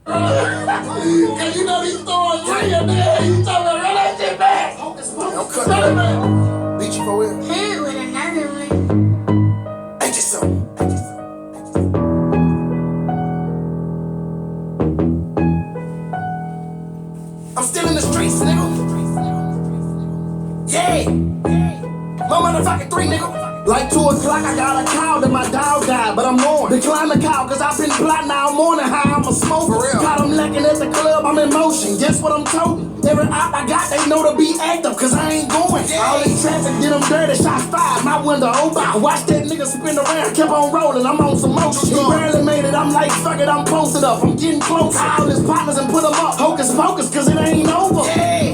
Cause you know these stores real, nigga. You talking about run that shit back. Don't cut it, man. Beat you for real. Hit with another one. Ain't you so? I'm still in the streets, nigga. Yeah. My motherfucking 3, nigga. Like 2 o'clock, I got a call that my dog died, but I'm knowing. Decline the call, cause I've been plotting all morning how I'm a smoker. Got them lacking at the club, I'm in motion. Guess what I'm toting? Every op I got, they know to be active, cause I ain't going. All this traffic, did them dirty, shots fired, my window open. Watch that nigga spin around, kept on rolling, I'm on some motion. He barely made it, I'm like, fuck it, I'm posted up. I'm getting close, all his partners and put them up. Hocus pocus, cause it ain't over.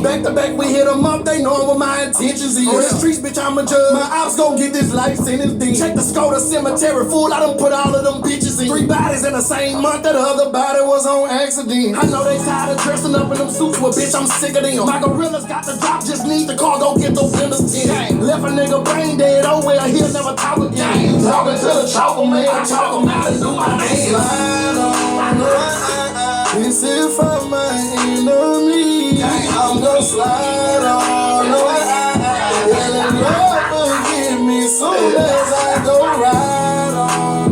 Back to back, we hit them up, they know what my intentions is. On the streets, bitch, I'm a judge. My ops gon' get this life sentence deep. Check the Scorpio cemetery, fool, I done put all of them bitches in. 3 bodies in the same month, that the other body was on accident. I know they tired of dressing up in them suits, but bitch, I'm sick of them. My gorillas got the drop, just need the car, go get those windows in. Left a nigga brain dead, oh well, he'll never talk again. Talking to the chalker man, I talk him out and do my name. Slide on, this is for my enemy. I'm gonna slide on, and Lord forgive me soon as I go ride on.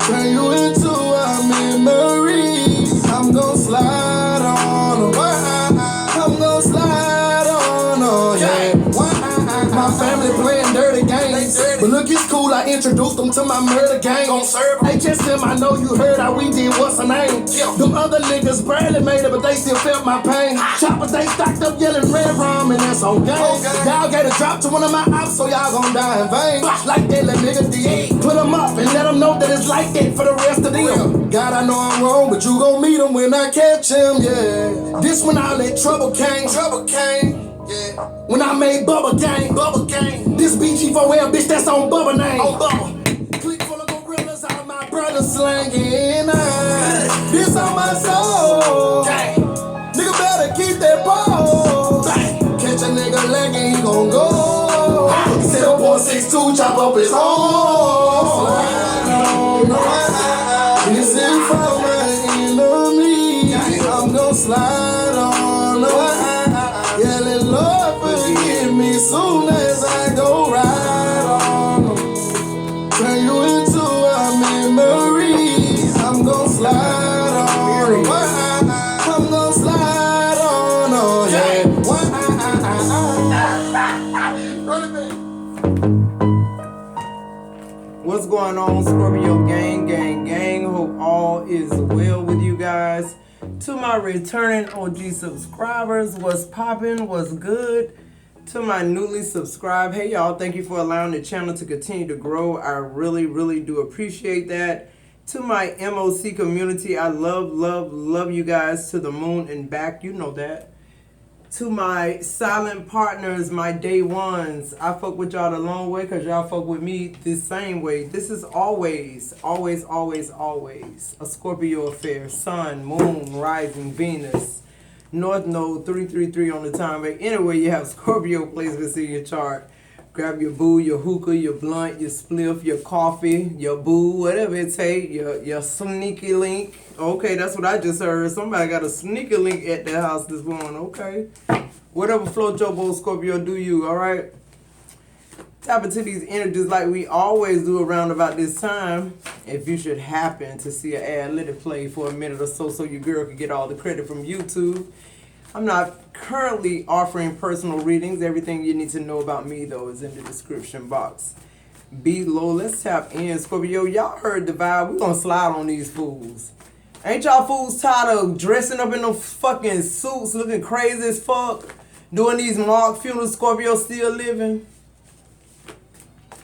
Turn you into a memory. I'm gonna slide on, I'm gonna slide on, yeah. My family playing dirty games, but look, it's cool, I introduced them to my murder gang. Gon' serve HSM, I know you heard how we did, what's her name? Them other niggas barely made it, but they still felt my pain. Choppers, they stacked up yelling red rum, and that's on game. Y'all get a drop to one of my ops, so y'all gon' die in vain. Like that, let niggas did. Put them up and let them know that it's like that for the rest of them. God, I know I'm wrong, but you gon' meet him when I catch him, yeah. This when all that trouble came. Yeah. When I made Bubba Gang. This BG4L, bitch, that's on Bubba name. On Bubba. Click full of gorillas, all my brothers slanging. This on my soul. Nigga better keep that pole. Catch a nigga lagging, he gon' go. 7.62, chop up his home. This is for my enemy. I'm gon' slide on. Yelling, Lord, forgive me soon as I go ride on. Turn you into a memory. I'm gon' slide on. I'm gon' slide on, oh yeah. What's going on, Scorpio gang? Hope all is well with you guys. To my returning OG subscribers, what's poppin', what's good? To my newly subscribed, hey y'all, thank you for allowing the channel to continue to grow. I really do appreciate that. To my MOC community, I love you guys to the moon and back, you know that. To my silent partners, my day ones, I fuck with y'all the long way because y'all fuck with me the same way. This is always a Scorpio affair. Sun, moon, rising, Venus, North Node, 333 on the time. But anyway, you have Scorpio placements in your chart. Grab your boo, your hookah, your blunt, your spliff, your coffee, your boo, whatever it take, your sneaky link. Okay, that's what I just heard. Somebody got a sneaky link at their house this morning. Okay. Whatever float your boat, Scorpio, do you, all right? Tap into these energies like we always do around about this time. If you should happen to see an ad, let it play for a minute or so your girl can get all the credit from YouTube. I'm not currently offering personal readings. Everything you need to know about me, though, is in the description box below. Let's tap in, Scorpio. Y'all heard the vibe. We're going to slide on these fools. Ain't y'all fools tired of dressing up in them fucking suits, looking crazy as fuck, doing these mock funerals, Scorpio still living?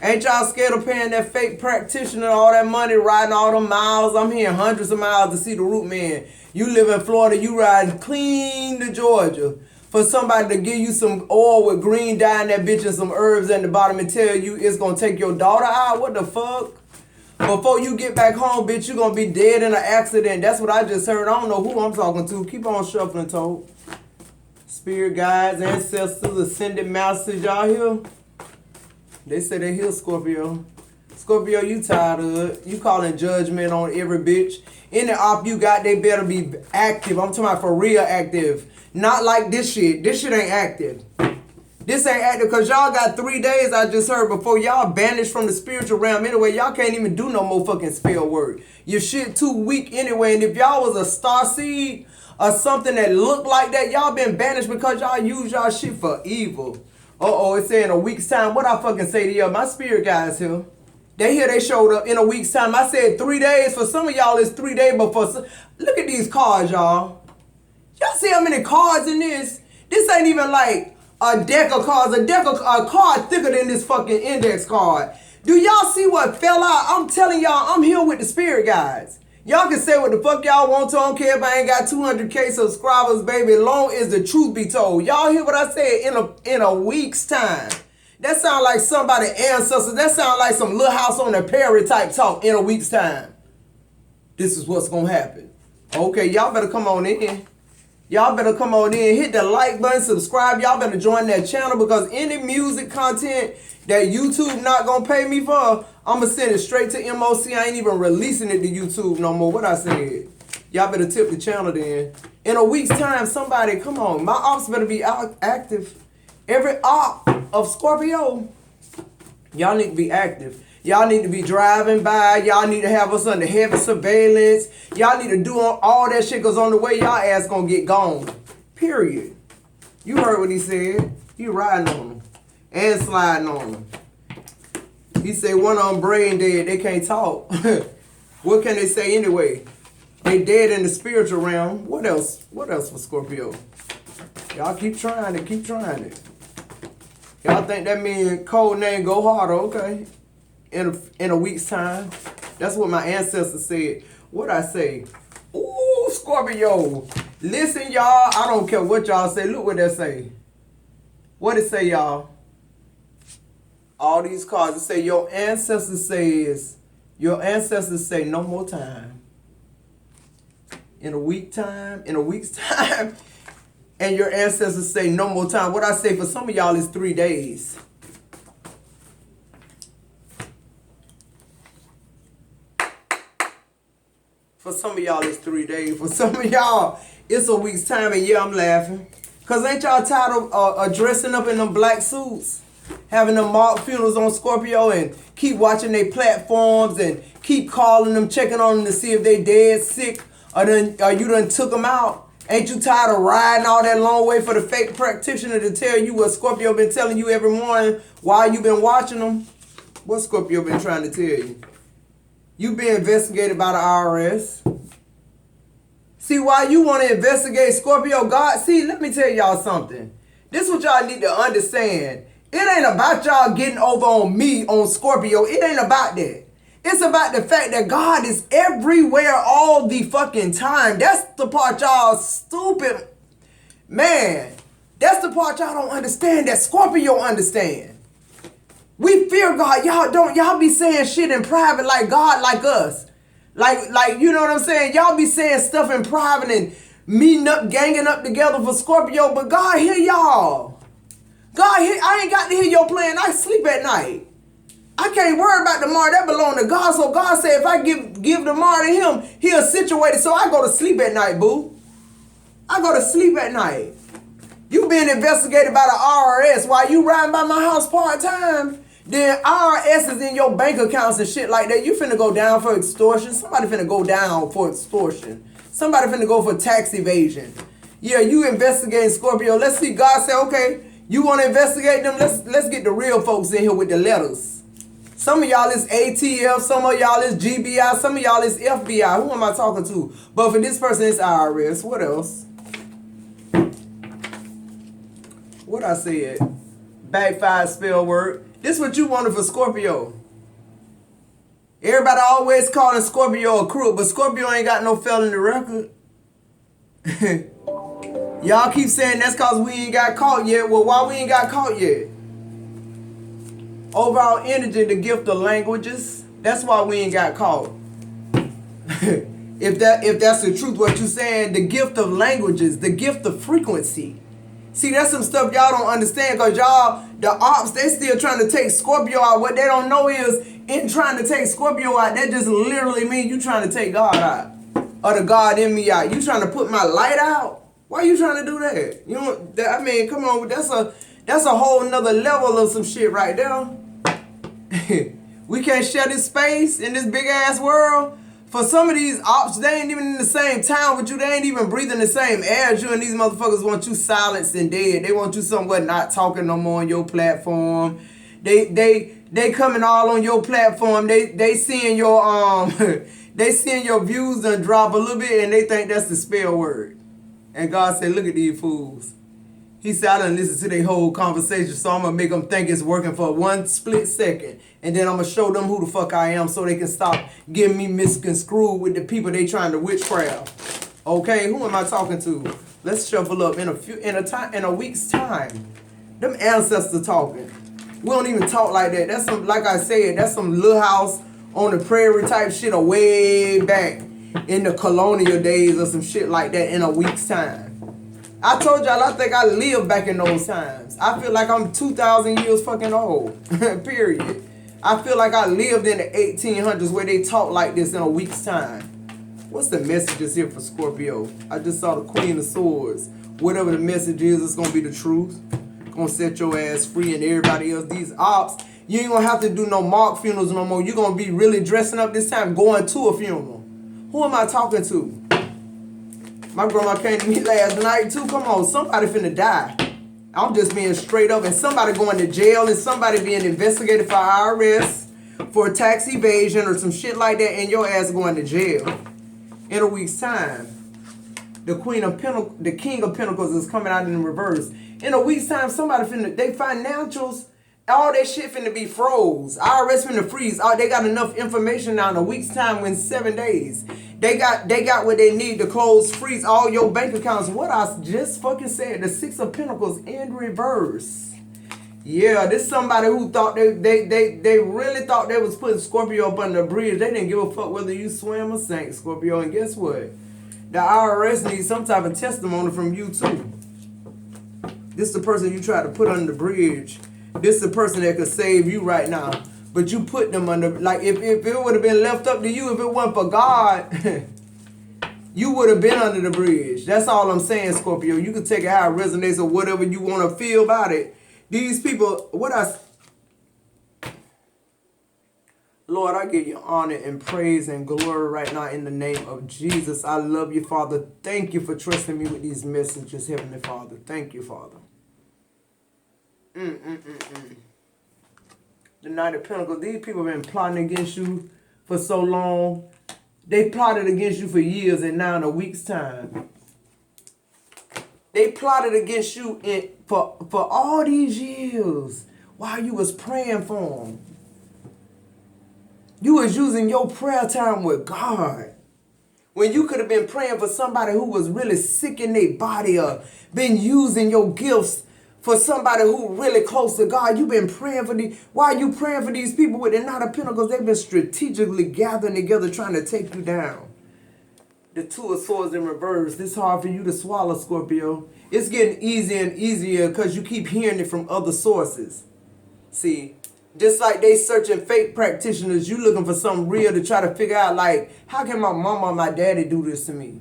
Ain't y'all scared of paying that fake practitioner all that money, riding all them miles? I'm hearing hundreds of miles to see the root man. You live in Florida, you riding clean to Georgia for somebody to give you some oil with green dye in that bitch and some herbs at the bottom and tell you it's gonna take your daughter out? What the fuck? Before you get back home, bitch, you gonna be dead in an accident. That's what I just heard. I don't know who I'm talking to. Keep on shuffling, Toad. Spirit guides, ancestors, ascended masters, y'all here? They say they hear Scorpio. Scorpio, you tired of it. You calling judgment on every bitch. Any op you got, they better be active. I'm talking about for real active. Not like this shit. This shit ain't active. This ain't active because y'all got 3 days, I just heard, before y'all banished from the spiritual realm anyway. Y'all can't even do no more fucking spell work. Your shit too weak anyway. And if y'all was a star seed or something that looked like that, y'all been banished because y'all use y'all shit for evil. Uh-oh, it's saying a week's time. What I fucking say to y'all? My spirit guys here. They here, they showed up in a week's time. I said 3 days. For some of y'all, it's 3 days before. Look at these cards, y'all. Y'all see how many cards in this? This ain't even like a deck of cards. A card thicker than this fucking index card. Do y'all see what fell out? I'm telling y'all, I'm here with the spirit guides. Y'all can say what the fuck y'all want to. I don't care if I ain't got 200K subscribers, baby. Long as the truth be told. Y'all hear what I said in a week's time. That sound like somebody ancestors. That sound like some Little House on the Prairie type talk in a week's time. This is what's gonna happen. Okay, y'all better come on in. Y'all better come on in, hit the like button, subscribe. Y'all better join that channel because any music content that YouTube not gonna pay me for, I'ma send it straight to MOC. I ain't even releasing it to YouTube no more. What I said. Y'all better tip the channel then. In a week's time, somebody, come on. My ops better be active. Every op of Scorpio, y'all need to be active. Y'all need to be driving by. Y'all need to have us under heavy surveillance. Y'all need to do all that shit because on the way, y'all ass gonna get gone. Period. You heard what he said. He riding on them and sliding on them. He said one of them brain dead. They can't talk. What can they say anyway? They dead in the spiritual realm. What else? What else for Scorpio? Y'all keep trying it. Keep trying it. Y'all think that mean code name go harder? Okay. In a week's time. That's what my ancestors said. What I say? Ooh, Scorpio. Listen, y'all. I don't care what y'all say. Look what they say. What it say, y'all? All these cards. It say your ancestors say no more time. In a week's time. And your ancestors say no more time. What I say for some of y'all is 3 days. For some of y'all, it's 3 days. For some of y'all, it's a week's time. And yeah, I'm laughing. Because ain't y'all tired of dressing up in them black suits? Having them mock funerals on Scorpio and keep watching their platforms and keep calling them, checking on them to see if they dead, sick, or you done took them out. Ain't you tired of riding all that long way for the fake practitioner to tell you what Scorpio been telling you every morning while you been watching them? What Scorpio been trying to tell you? You being investigated by the IRS. See, why you want to investigate Scorpio God? See, let me tell y'all something. This is what y'all need to understand. It ain't about y'all getting over on me, on Scorpio. It ain't about that. It's about the fact that God is everywhere all the fucking time. That's the part y'all stupid. Man, that's the part y'all don't understand that Scorpio understand. We fear God. Y'all don't. Y'all be saying shit in private like God like us. Like you know what I'm saying? Y'all be saying stuff in private and meeting up, ganging up together for Scorpio. But God hear y'all. God hear. I ain't got to hear your plan. I sleep at night. I can't worry about tomorrow. That belong to God. So God said if I give tomorrow to him, he'll situate it. So I go to sleep at night, boo. I go to sleep at night. You being investigated by the IRS while you riding by my house part-time. Then IRS is in your bank accounts and shit like that. You finna go down for extortion. Somebody finna go down for extortion. Somebody finna go for tax evasion. Yeah, you investigating Scorpio. Let's see. God say, okay, you want to investigate them? Let's get the real folks in here with the letters. Some of y'all is ATF. Some of y'all is GBI. Some of y'all is FBI. Who am I talking to? But for this person, it's IRS. What else? What I said? Backfire spell word. This what you wanted for Scorpio. Everybody always calling Scorpio a crook, but Scorpio ain't got no felony record. Y'all keep saying that's because we ain't got caught yet. Well, why we ain't got caught yet? Overall energy, the gift of languages. That's why we ain't got caught. If that's the truth, what you saying, the gift of languages, the gift of frequency. See, that's some stuff y'all don't understand because y'all, the ops, they still trying to take Scorpio out. What they don't know is in trying to take Scorpio out, that just literally means you trying to take God out. Or the God in me out. You trying to put my light out? Why you trying to do that? You know, I mean, come on, that's a whole nother level of some shit right there. We can't share this space in this big ass world. For some of these ops, they ain't even in the same town with you. They ain't even breathing the same air as you. And these motherfuckers want you silenced and dead. They want you somewhere not talking no more on your platform. They coming all on your platform. They seeing your they seeing your views done drop a little bit, and they think that's the spell word. And God said, look at these fools. He said, I done listened to their whole conversation, so I'm going to make them think it's working for one split second. And then I'm going to show them who the fuck I am so they can stop getting me misconstrued with the people they trying to witchcraft. Okay, who am I talking to? Let's shuffle up in a week's time. Them ancestors talking. We don't even talk like that. That's some, like I said, that's some little house on the prairie type shit or way back in the colonial days or some shit like that in a week's time. I told y'all I think I lived back in those times. I feel like I'm 2,000 years fucking old. Period. I feel like I lived in the 1800s where they talk like this in a week's time. What's the messages here for Scorpio? I just saw the Queen of Swords. Whatever the message is, it's going to be the truth. Gonna set your ass free and everybody else. These ops, you ain't gonna have to do no mock funerals no more. You're gonna be really dressing up this time, going to a funeral. Who am I talking to? My grandma came to me last night too. Come on, somebody finna die. I'm just being straight up, and somebody going to jail, and somebody being investigated for IRS for tax evasion or some shit like that, and your ass going to jail in a week's time. The King of Pentacles is coming out in reverse. In a week's time, somebody finna, they financials, all that shit finna be froze. IRS finna freeze. They got enough information now in a week's time when 7 days. They got what they need to close, freeze all your bank accounts. What I just fucking said, the Six of Pentacles in reverse. Yeah, this somebody who thought they really thought they was putting Scorpio up under the bridge. They didn't give a fuck whether you swam or sank, Scorpio. And guess what? The IRS needs some type of testimony from you too. This is the person you try to put under the bridge. This is the person that could save you right now. But you put them under, like if it would have been left up to you, if it wasn't for God, you would have been under the bridge. That's all I'm saying, Scorpio. You can take it how it resonates or whatever you want to feel about it. These people, Lord, I give you honor and praise and glory right now in the name of Jesus. I love you, Father. Thank you for trusting me with these messages, Heavenly Father. Thank you, Father. The Knight of Pentacles. These people have been plotting against you for so long. They plotted against you for years, and now in a week's time, they plotted against you for all these years while you was praying for them. You was using your prayer time with God when you could have been praying for somebody who was really sick in their body, or been using your gifts for somebody who really close to God. You've been praying for these. Why are you praying for these people with the Knight of Pentacles? They've been strategically gathering together trying to take you down. The Two of Swords in reverse. This is hard for you to swallow, Scorpio. It's getting easier and easier because you keep hearing it from other sources. See, just like they searching fake practitioners, you looking for something real to try to figure out, like, how can my mama or my daddy do this to me?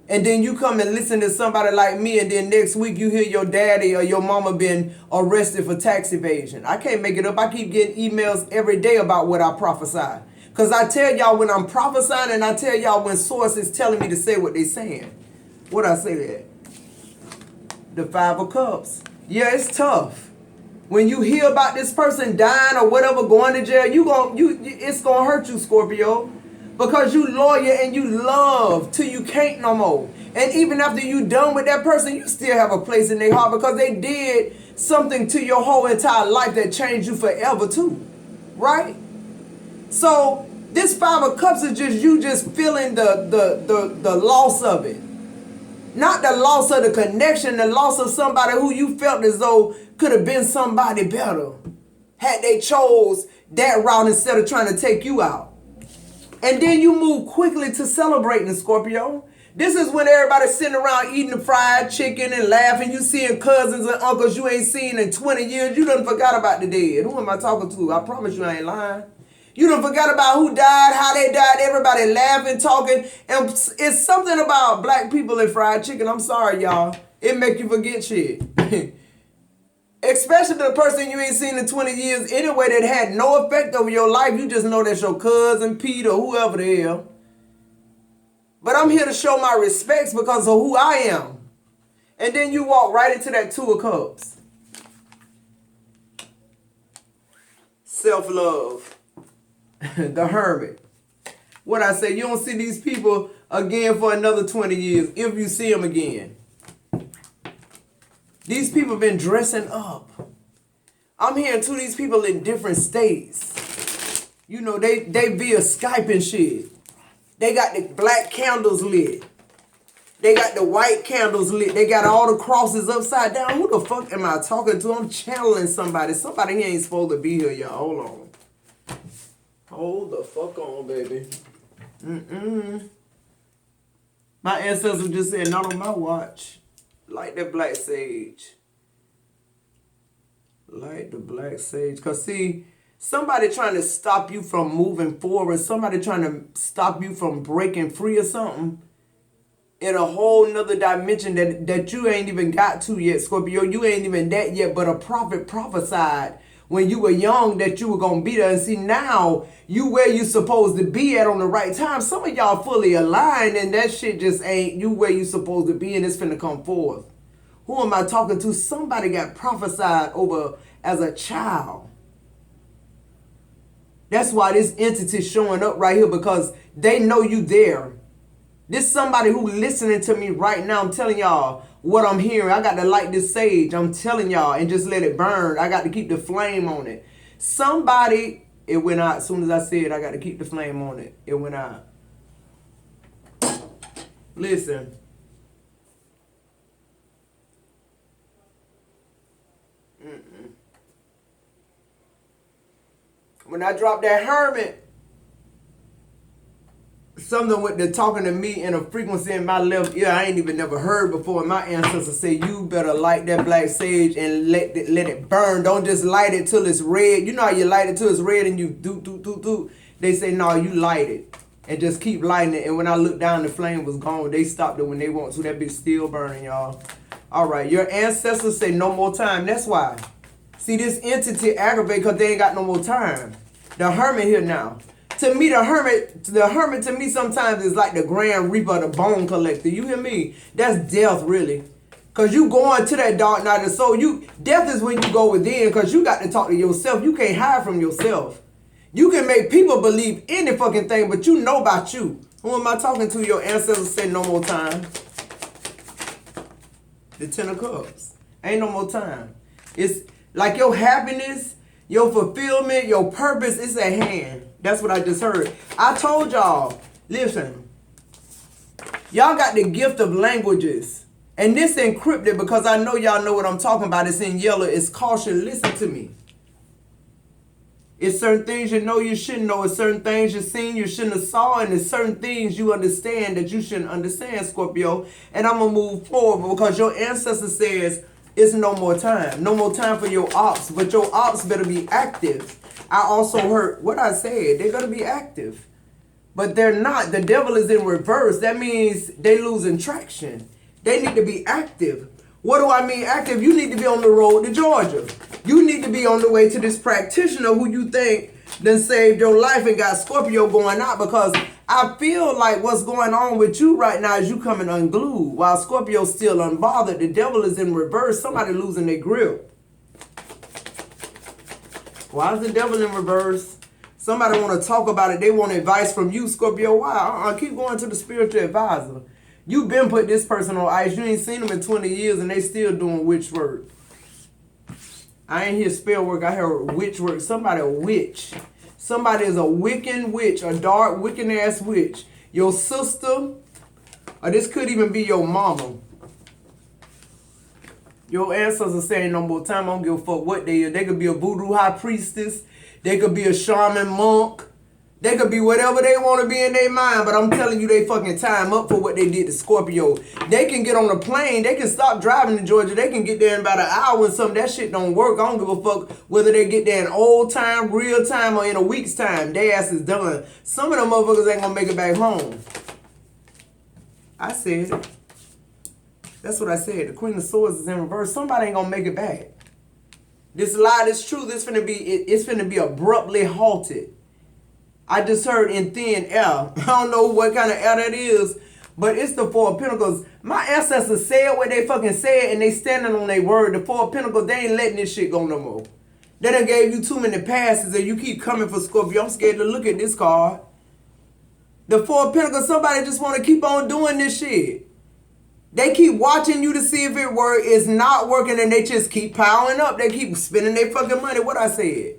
And then you come and listen to somebody like me, and then next week you hear your daddy or your mama been arrested for tax evasion. I can't make it up. I keep getting emails every day about what I prophesy. Because I tell y'all when I'm prophesying, and I tell y'all when source is telling me to say what they saying. What I say that? The Five of Cups. Yeah, it's tough. When you hear about this person dying or whatever, going to jail, it's gonna hurt you, Scorpio. Because you loyal and you love till you can't no more. And even after you done with that person, you still have a place in their heart because they did something to your whole entire life that changed you forever too. Right? So this Five of Cups is just you just feeling the loss of it. Not the loss of the connection, the loss of somebody who you felt as though could have been somebody better had they chose that route instead of trying to take you out. And then you move quickly to celebrating, Scorpio. This is when everybody's sitting around eating the fried chicken and laughing. You seeing cousins and uncles you ain't seen in 20 years. You done forgot about the dead. Who am I talking to? I promise you I ain't lying. You done forgot about who died, how they died, everybody laughing, talking. And it's something about black people and fried chicken. I'm sorry, y'all. It make you forget shit. Especially the person you ain't seen in 20 years anyway that had no effect over your life. You just know that's your cousin, Pete, or whoever the hell. But I'm here to show my respects because of who I am. And then you walk right into that Two of Cups. Self-love. The Hermit. What I say, you don't see these people again for another 20 years if you see them again. These people been dressing up. I'm hearing too, these people in different states. You know, they via Skype and shit. They got the black candles lit. They got the white candles lit. They got all the crosses upside down. Who the fuck am I talking to? I'm channeling somebody. Somebody here ain't supposed to be here, y'all. Hold on. Hold the fuck on, baby. My ancestors just said, not on my watch. Light that black sage. Light the black sage. Because see, somebody trying to stop you from moving forward. Somebody trying to stop you from breaking free or something. In a whole nother dimension that you ain't even got to yet, Scorpio. You ain't even that yet. But a prophet prophesied when you were young that you were going to be there. And see, now you where you supposed to be at on the right time. Some of y'all fully aligned and that shit just ain't you where you supposed to be and it's finna come forth. Who am I talking to? Somebody got prophesied over as a child. That's why this entity's showing up right here because they know you there. This somebody who listening to me right now. I'm telling y'all what I'm hearing. I got to light this sage. I'm telling y'all and just let it burn. I got to keep the flame on it. Somebody, it went out as soon as I said I got to keep the flame on it. It went out. Listen. When I dropped that Hermit, something with the talking to me in a frequency in my left ear I ain't even never heard before. My ancestors say, you better light that black sage and let it burn. Don't just light it till it's red. You know how you light it till it's red and you do. They say, no, you light it and just keep lighting it. And when I looked down, the flame was gone. They stopped it when they want to. That bitch still burning, y'all. All right, your ancestors say no more time. That's why. See, this entity aggravate because they ain't got no more time. The Hermit here now. To me, the hermit to me sometimes is like the grand reaper, the bone collector. You hear me? That's death, really. Because you going to that dark night of the soul. Death is when you go within because you got to talk to yourself. You can't hide from yourself. You can make people believe any fucking thing, but you know about you. Who am I talking to? Your ancestors say no more time. The Ten of Cups. Ain't no more time. It's like your happiness, your fulfillment, your purpose is at hand. That's what I just heard. I told y'all, listen, y'all got the gift of languages. And this encrypted because I know y'all know what I'm talking about. It's in yellow. It's caution. Listen to me. It's certain things you know you shouldn't know. It's certain things you've seen you shouldn't have saw. And there's certain things you understand that you shouldn't understand, Scorpio. And I'm going to move forward because your ancestor says it's no more time. No more time for your ops. But your ops better be active. I also heard what I said. They're going to be active. But they're not. The devil is in reverse. That means they losing traction. They need to be active. What do I mean active? You need to be on the road to Georgia. You need to be on the way to this practitioner who you think done saved your life and got Scorpio going out, because I feel like what's going on with you right now is you coming unglued while Scorpio's still unbothered. The devil is in reverse. Somebody losing their grip. Why is the devil in reverse? Somebody want to talk about it. They want advice from you, Scorpio. Why? Keep going to the spiritual advisor. You been put this person on ice. You ain't seen them in 20 years and they still doing witch work. I ain't hear spell work. I heard witch work. Somebody a witch. Somebody is a Wiccan witch, a dark Wiccan ass witch. Your sister, or this could even be your mama. Your ancestors are saying no more time. I don't give a fuck what they are. They could be a voodoo high priestess. They could be a shaman monk. They could be whatever they want to be in their mind, but I'm telling you, they fucking time up for what they did to Scorpio. They can get on a plane. They can stop driving to Georgia. They can get there in about an hour and something. That shit don't work. I don't give a fuck whether they get there in old time, real time, or in a week's time. Their ass is done. Some of them motherfuckers ain't gonna make it back home. I said it. That's what I said. The Queen of Swords is in reverse. Somebody ain't gonna make it back. This lie, this truth, it's finna be abruptly halted. I just heard in thin air. I don't know what kind of air that is, but it's the Four of Pentacles. My ancestors said what they fucking said, and they standing on their word. The Four of Pentacles, they ain't letting this shit go no more. They done gave you too many passes, and you keep coming for Scorpio. I'm scared to look at this card. The Four of Pentacles, somebody just want to keep on doing this shit. They keep watching you to see if it works. It's not working, and they just keep piling up. They keep spending their fucking money. What I said.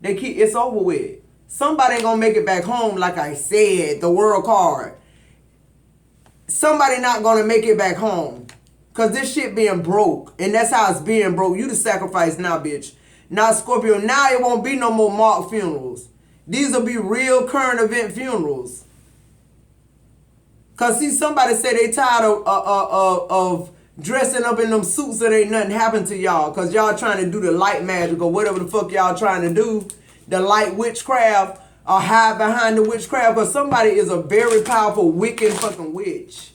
It's over with. Somebody ain't gonna make it back home, like I said, the world card. Somebody not gonna make it back home. Cause this shit being broke. And that's how it's being broke. You the sacrifice now, bitch. Now, Scorpio, now it won't be no more mock funerals. These will be real current event funerals. Cause see, somebody said they tired of dressing up in them suits and ain't nothing happened to y'all. Cause y'all trying to do the light magic or whatever the fuck y'all trying to do. The light witchcraft or hide behind the witchcraft. Because somebody is a very powerful wicked fucking witch.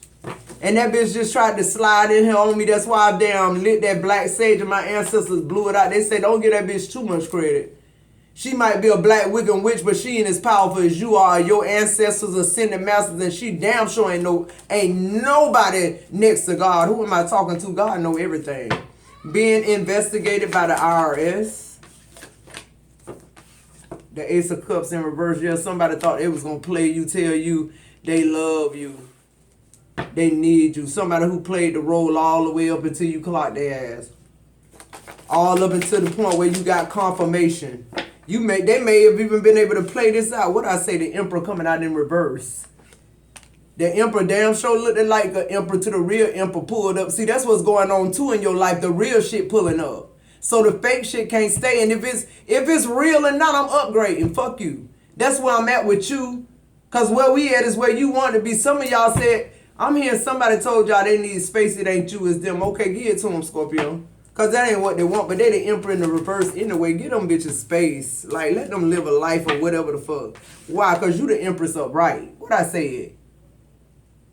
And that bitch just tried to slide in here on me. That's why I damn lit that black sage and my ancestors blew it out. They say don't give that bitch too much credit. She might be a black wicked witch, but she ain't as powerful as you are. Your ancestors ascended masters, and she damn sure ain't nobody next to God. Who am I talking to? God know everything. Being investigated by the IRS. The Ace of Cups in reverse. Yeah, somebody thought they was gonna play you, tell you they love you. They need you. Somebody who played the role all the way up until you clocked their ass. All up until the point where you got confirmation. They may have even been able to play this out. What I say, the Emperor coming out in reverse. The Emperor damn sure looking like an Emperor to the real Emperor pulled up. See, that's what's going on too in your life. The real shit pulling up. So the fake shit can't stay. And if it's real or not, I'm upgrading. Fuck you. That's where I'm at with you. Cause where we at is where you want to be. Some of y'all said, I'm hearing somebody told y'all they need space. It ain't you, it's them. Okay, give it to them, Scorpio. Cause that ain't what they want, but they the Emperor in the reverse anyway. Give them bitches space. Like, let them live a life or whatever the fuck. Why? Cause you the Empress upright. What I said?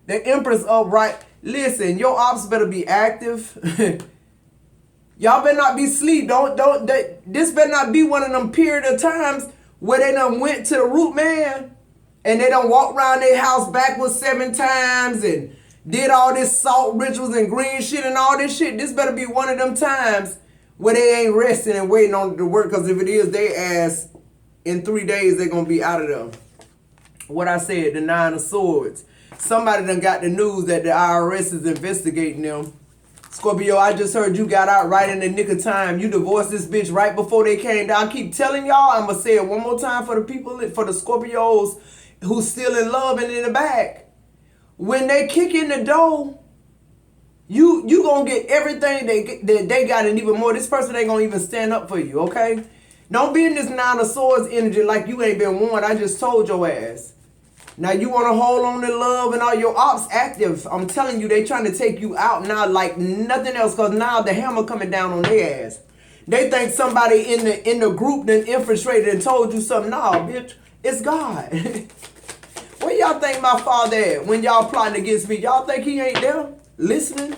The Empress upright. Listen, your ops better be active. Y'all better not be asleep. This better not be one of them period of times where they done went to the root man and they done walked around their house backwards 7 times and did all this salt rituals and green shit and all this shit. This better be one of them times where they ain't resting and waiting on it to work. Because if it is, they ass in 3 days, they going to be out of them. What I said, the 9 of Swords. Somebody done got the news that the IRS is investigating them. Scorpio, I just heard you got out right in the nick of time. You divorced this bitch right before they came down. I keep telling y'all, I'm going to say it one more time for the people, for the Scorpios who's still in love and in the back. When they kick in the door, you going to get everything they got and even more. This person ain't going to even stand up for you, okay? Don't be in this 9 of Swords energy like you ain't been warned. I just told your ass. Now you want to hold on to love and all your ops active. I'm telling you, they trying to take you out now like nothing else because now the hammer coming down on their ass. They think somebody in the group that infiltrated and told you something. Nah, bitch, it's God. Where y'all think my father at when y'all plotting against me? Y'all think he ain't there listening?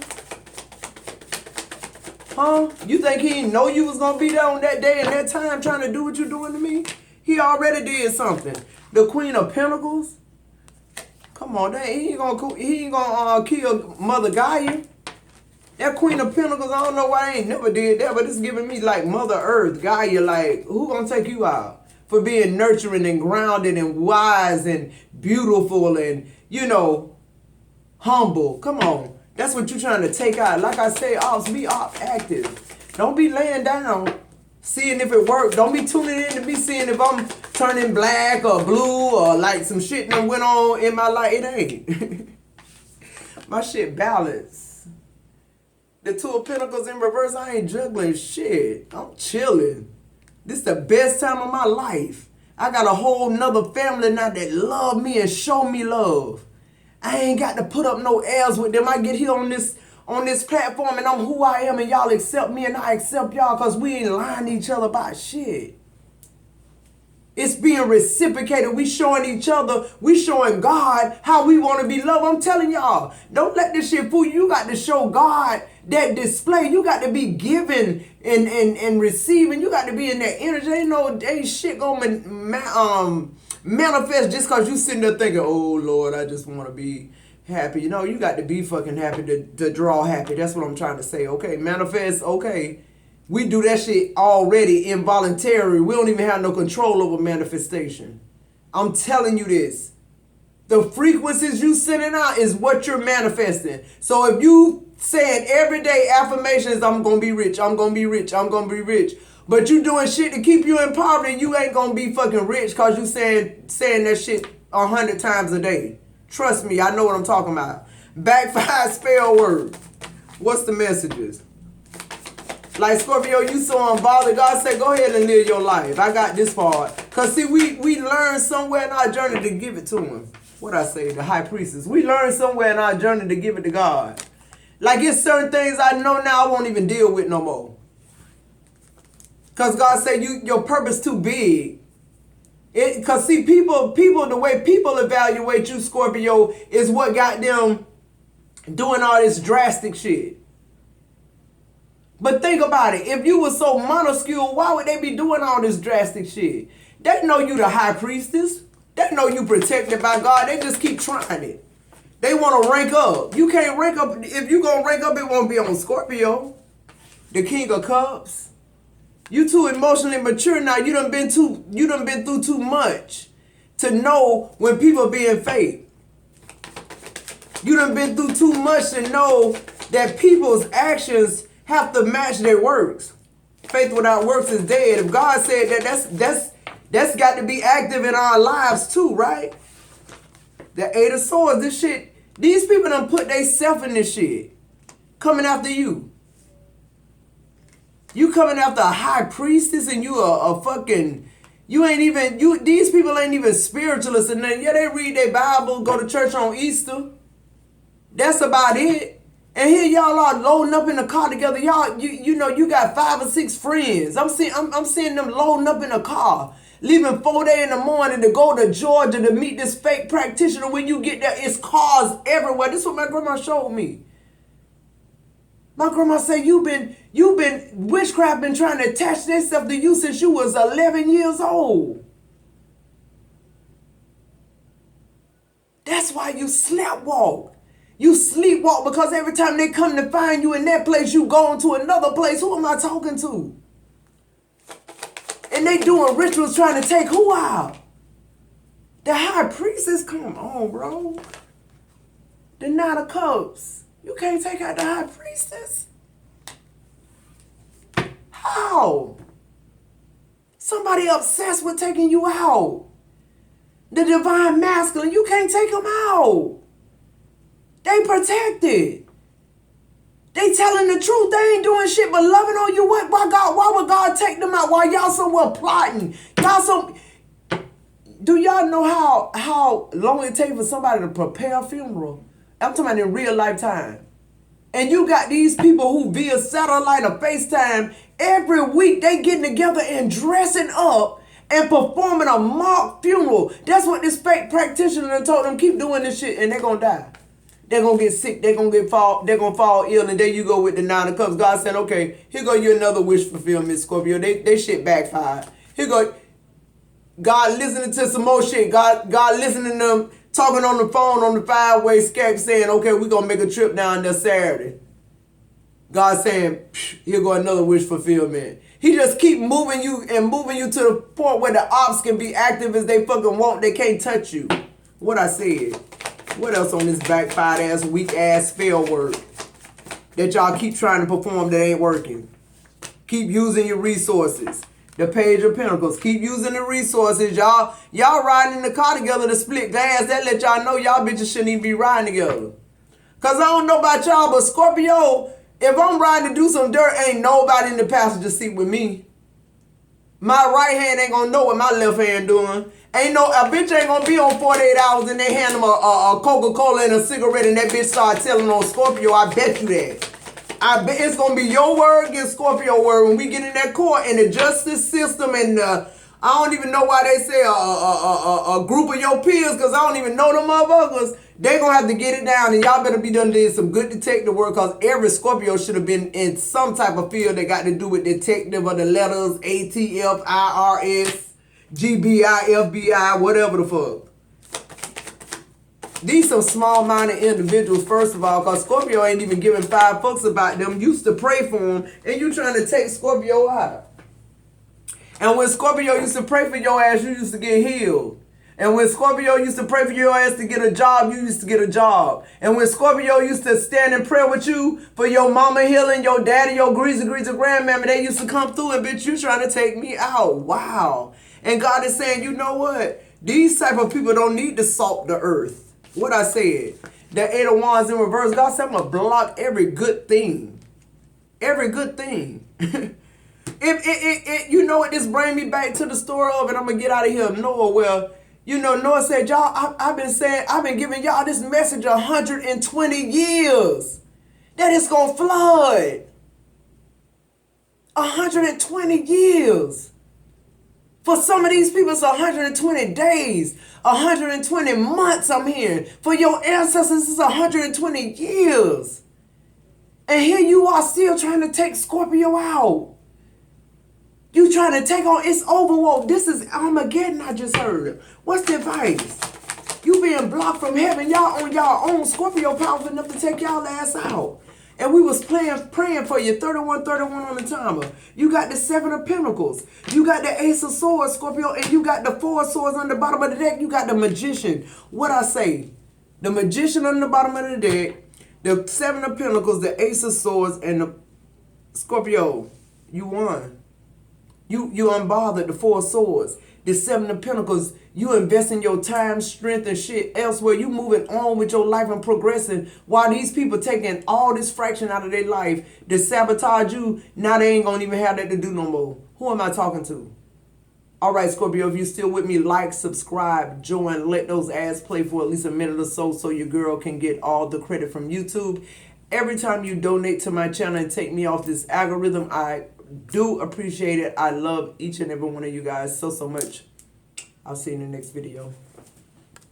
Huh? You think he didn't know you was going to be there on that day and that time trying to do what you doing to me? He already did something. The Queen of Pentacles. Come on, he ain't gonna kill Mother Gaia. That Queen of Pentacles, I don't know why I ain't never did that, but it's giving me like Mother Earth, Gaia, like, who gonna take you out? For being nurturing and grounded and wise and beautiful and, you know, humble. Come on. That's what you're trying to take out. Like I say, ops, be active. Don't be laying down, seeing if it works. Don't be tuning in to be seeing if I'm turning black or blue or like some shit that went on in my life. It ain't. My shit balanced. The 2 of Pentacles in reverse, I ain't juggling shit. I'm chilling. This is the best time of my life. I got a whole nother family now that love me and show me love. I ain't got to put up no airs with them. I get here on this platform and I'm who I am and y'all accept me and I accept y'all because we ain't lying to each other about shit. It's being reciprocated. We showing each other, we showing God how we want to be loved. I'm telling y'all, don't let this shit fool you. You got to show God that display. You got to be giving and receiving. You got to be in that energy. Ain't shit gonna manifest just because you sitting there thinking, oh Lord, I just want to be happy. You got to be fucking happy to draw happy. That's what I'm trying to say. Okay, manifest, okay. We do that shit already involuntary. We don't even have no control over manifestation. I'm telling you this. The frequencies you sending out is what you're manifesting. So if you saying everyday affirmations, I'm going to be rich, I'm going to be rich, I'm going to be rich. But you doing shit to keep you in poverty, you ain't going to be fucking rich because you saying that shit 100 times a day. Trust me, I know what I'm talking about. Backfire spell word. What's the messages? Like Scorpio, you so unbothered. God said, go ahead and live your life. I got this part. Because see, we learned somewhere in our journey to give it to him. What I say, the high priestess. We learned somewhere in our journey to give it to God. Like it's certain things I know now I won't even deal with no more. Because God said, your purpose too big. Because see, people, the way people evaluate you, Scorpio, is what got them doing all this drastic shit. But think about it. If you were so minuscule, why would they be doing all this drastic shit? They know you the high priestess. They know you protected by God. They just keep trying it. They want to rank up. You can't rank up. If you going to rank up, it won't be on Scorpio, the King of Cups. You too emotionally mature now. You done been through too much to know when people being fake. You done been through too much to know that people's actions have to match their works. Faith without works is dead. If God said that, that's got to be active in our lives too, right? The Eight of Swords, this shit, these people done put they self in this shit. Coming after you. You coming after a high priestess and you a fucking, these people ain't even spiritualists and then, yeah, they read their Bible, go to church on Easter. That's about it. And here y'all are loading up in the car together. Y'all, you got 5 or 6 friends. I'm seeing them loading up in a car, leaving 4 days in the morning to go to Georgia to meet this fake practitioner. When you get there, it's cars everywhere. This is what my grandma showed me. My grandma said witchcraft been trying to attach themselves to you since you was 11 years old. That's why you sleepwalk. You sleepwalk because every time they come to find you in that place, you going to another place. Who am I talking to? And they doing rituals trying to take who out? The high priestess, come on, bro. The Nine of Cups. You can't take out the high priestess? How? Somebody obsessed with taking you out. The divine masculine, you can't take them out. They protected. They telling the truth. They ain't doing shit but loving on you. Why would God take them out while y'all somewhere plotting? Do y'all know how long it takes for somebody to prepare a funeral? I'm talking about in real lifetime. And you got these people who via satellite or FaceTime, every week they getting together and dressing up and performing a mock funeral. That's what this fake practitioner told them, keep doing this shit and they're going to die. They're going to get sick. They're going to fall ill. And there you go with the Nine of Cups. God said, okay, here go you another wish fulfillment, Scorpio. They shit backfired. Here go God listening to some more shit. God listening to them talking on the phone on the 5-way Skype saying, okay, we're going to make a trip down there Saturday. God saying, here go another wish fulfillment. He just keep moving you to the point where the ops can be active as they fucking want. They can't touch you. What I said. What else on this backfired ass, weak ass spell word that y'all keep trying to perform that ain't working? Keep using your resources. The Page of Pentacles. Keep using the resources. Y'all riding in the car together to split glass. That let y'all know y'all bitches shouldn't even be riding together. Because I don't know about y'all, but Scorpio, if I'm riding to do some dirt, ain't nobody in the passenger seat with me. My right hand ain't gonna know what my left hand doing. Ain't no, a bitch ain't gonna be on 48 hours and they hand them a Coca-Cola and a cigarette and that bitch start telling on Scorpio. I bet you that. I bet it's gonna be your word against Scorpio word when we get in that court and the justice system and I don't even know why they say a group of your peers, because I don't even know them motherfuckers. They gonna have to get it down, and y'all better be done doing some good detective work, because every Scorpio should have been in some type of field that got to do with detective or the letters ATF, IRS, GBI, FBI, whatever the fuck. These some small-minded individuals, first of all, because Scorpio ain't even giving 5 fucks about them. Used to pray for them, and you trying to take Scorpio out. And when Scorpio used to pray for your ass, you used to get healed. And when Scorpio used to pray for your ass to get a job, you used to get a job. And when Scorpio used to stand in prayer with you for your mama healing, your daddy, your greasy grandmammy, they used to come through and bitch, you trying to take me out. Wow. And God is saying, you know what? These type of people don't need to salt the earth. What I said. That 8 of Wands in reverse. God said I'm going to block every good thing. Every good thing. You know what this bring me back to the story of, and I'm going to get out of here. Noah, well, you know, Noah said, y'all, I've been giving y'all this message 120 years. That it's going to flood. 120 years. For some of these people, it's 120 days, 120 months I'm hearing. For your ancestors, it's 120 years. And here you are still trying to take Scorpio out. You trying to take on, it's over. Whoa, this is Armageddon I just heard. What's the advice? You being blocked from heaven. Y'all on y'all own. Scorpio powerful enough to take y'all ass out. And we was praying for you, 31 on the timer. You got the 7 of Pentacles. You got the Ace of Swords, Scorpio, and you got the 4 of Swords on the bottom of the deck. You got the Magician. What I say? The Magician on the bottom of the deck, the 7 of Pentacles, the Ace of Swords, and the Scorpio. You won. You unbothered, the 4 of Swords. The 7 of Pentacles, you investing your time, strength, and shit elsewhere. You moving on with your life and progressing, while these people taking all this fraction out of their life to sabotage you. Now they ain't gonna even have that to do no more. Who am I talking to? All right, Scorpio, if you're still with me, like, subscribe, join, let those ads play for at least a minute or so your girl can get all the credit from YouTube. Every time you donate to my channel and take me off this algorithm, I do appreciate it. I love each and every one of you guys so much. I'll see you in the next video.